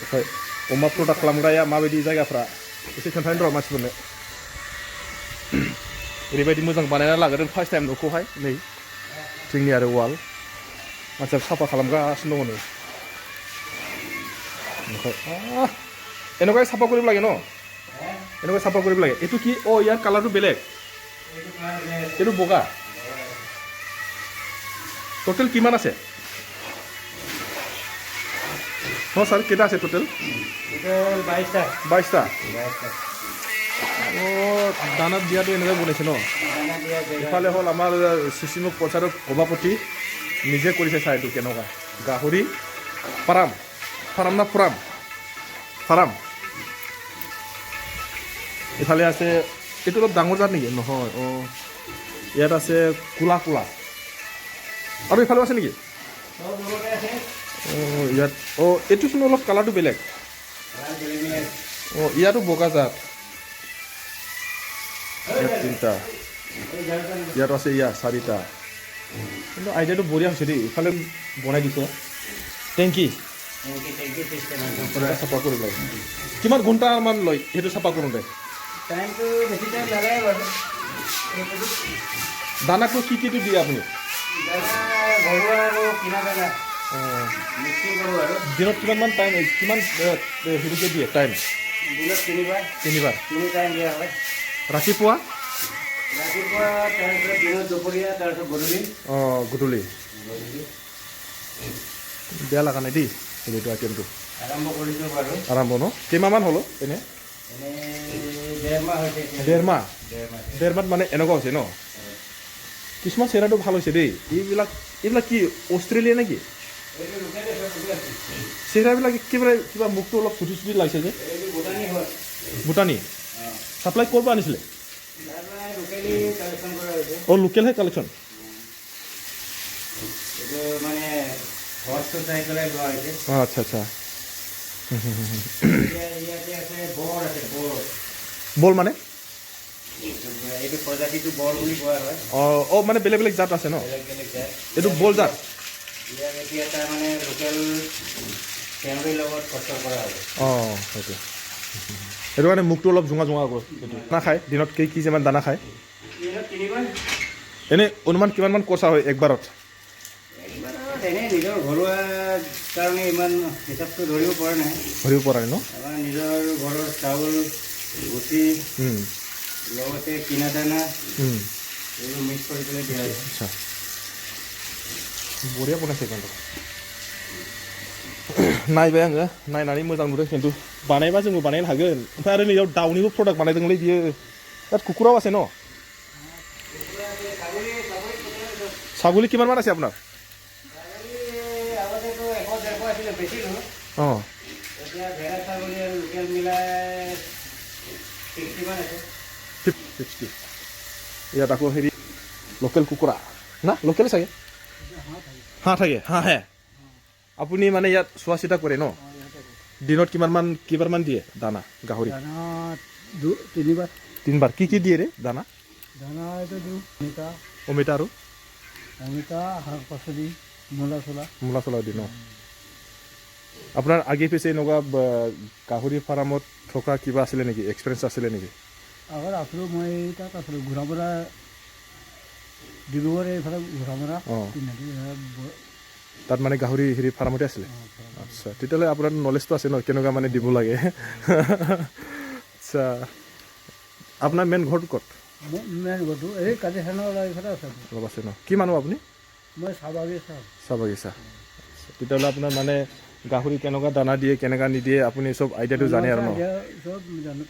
ओमफ्राय अमा प्रडाक्ट खालामग्राया माबायदि जायगाफ्रा एसे खोन्थानो र' मानसिफोरनो ओरैबायदि मोजां बानायना लाग्रोदों फार्स्ट टाइम न'खौहाय नै जोंनि आरो वाल मानसिया साफा खालामगासिनो दङ नै ओमफ्राय এনেকুৱাই চাফা কৰিব লাগে ন এনেকুৱাই চাফা কৰিব লাগে এইটো কি অ' ইয়াৰ কালাৰটো বেলেগ এইটো বগা টোটেল কিমান আছে हाँ सर केटा আছে টোটেल 22টা দানাত দিয়াটো এনেকৈ বনাইছে ন ইফালে হ'ল আমাৰ শিশিমুখ পঞ্চায়তৰ সভাপতি নিজে কৰিছে চাই এইটো কেনেকুৱা গাহৰি ফাৰ্ম না ফাৰ্ম ইফালে আছে এইটো অলপ ডাঙৰ জাত নেকি নহয় অঁ ইয়াত আছে কোলা আৰু ইফালেও আছে নেকি অঁ ইয়াত অঁ এইটোচোন অলপ কালাৰটো বেলেগ অঁ ইয়াতো বগা জাত ইয়াত 3টা ইয়াতো আছে ইয়াত 4টা কিন্তু আইডিয়াটো বঢ়িয়া হৈছে দেই ইফালে বনাই দিছে টেংকি চাফা কৰিব লাগে কিমান ঘণ্টামান লয় সেইটো চাফা কৰোঁতে দানাটো কি কিটো দিয়ে আপুনি দিনত কিমানমান টাইম কিমান হেৰিকে দিয়ে টাইম তিনিবাৰ ৰাতিপুৱা অঁ গধূলি বেয়া লগা নাই দেই হেৰিটো আইটেমটো আৰম্ভ ন কেইমাহমান হ'ল এনে ডেৰ মাহ মানে এনেকুৱা হৈছে ন কিছুমান চেহেৰাটো ভাল হৈছে দেই এইবিলাক কি অষ্ট্ৰেলিয়া নেকি চেহেৰাবিলাক কিবা মুখটো অলপ চুটি লাগিছে যে ভূটানী চাপ্লাই ক'ৰ পৰা আনিছিলে অঁ লোকেলহে কালেকশ্যন আচ্ছা বল মানে অঁ মানে বেলেগ বেলেগ জাত আছে ন এইটো বল জাত অঁ সেইটো সেইটো কাৰণে মুখটো অলপ জোঙা গ'ল দানা খায় দিনত কি যিমান দানা খায় এনেই অনুমান কিমানমান খৰচা হয় একবাৰত নিজৰ ঘৰুৱা কাৰণে ইমান হিচাপটো ধৰিব পৰা নাই ন আমাৰ নিজৰ ঘৰৰ চাউল গুটি লগতে কিনা দানা এইবোৰ মিক্স কৰি পেলাই দিয়া হয় আচ্ছা बरिया बनायसै खिन्थु नायबाय आङो नायनानै मोजां नुदों खिन्थु बानायबा जोंबो बानायनो हागोन ओमफ्राय आरो नैयाव दाउनिबो प्रडाक्ट बानायदोंलै बियो তাত কুকুৰাও আছে ন ছাগলী কিমানমান আছে আপোনাৰ অঁ ইয়াত আকৌ হেৰি লোকেল কুকুৰা না লোকেল চাগে হাঁহ থাকে হাঁহে আপুনি মানে ইয়াত চোৱা চিতা কৰে ন দিনত কিমানমান দিয়ে দানা গাহৰি তিনিবাৰ কি দিয়ে ৰে দানা অমিতা আৰু শাক পাচলি মূলা চলা দিয়ে ন আপোনাৰ আগে পিছে এনেকুৱা গাহৰি ফাৰ্মত থকা কিবা আছিলে নেকি এক্সপিৰিয়েঞ্চ আছিলে নেকি আগত আছিলোঁ মই তাত আছিলোঁ ঘোঁৰামৰা ডিব্ৰুগড় এইফালে ঘোঁৰামৰা তাত মানে গাহৰি হেৰি ফাৰ্মতে আছিলে আচ্ছা তেতিয়াহ'লে আপোনাৰ নলেজটো আছে ন কেনেকুৱা মানে দিব লাগে আচ্ছা আপোনাৰ মেইন ঘৰটো ক'ত মেইন ঘৰটো এই কাজিখানৰ এইফালে আছে অলপ আছে ন কি মানুহ আপুনি মই চাহ বাগিচা তেতিয়াহ'লে আপোনাৰ মানে গাহৰি কেনেকুৱা দানা দিয়ে কেনেকুৱা নিদিয়ে আপুনি চব আইডিয়াটো জানে আৰু ন চব জানো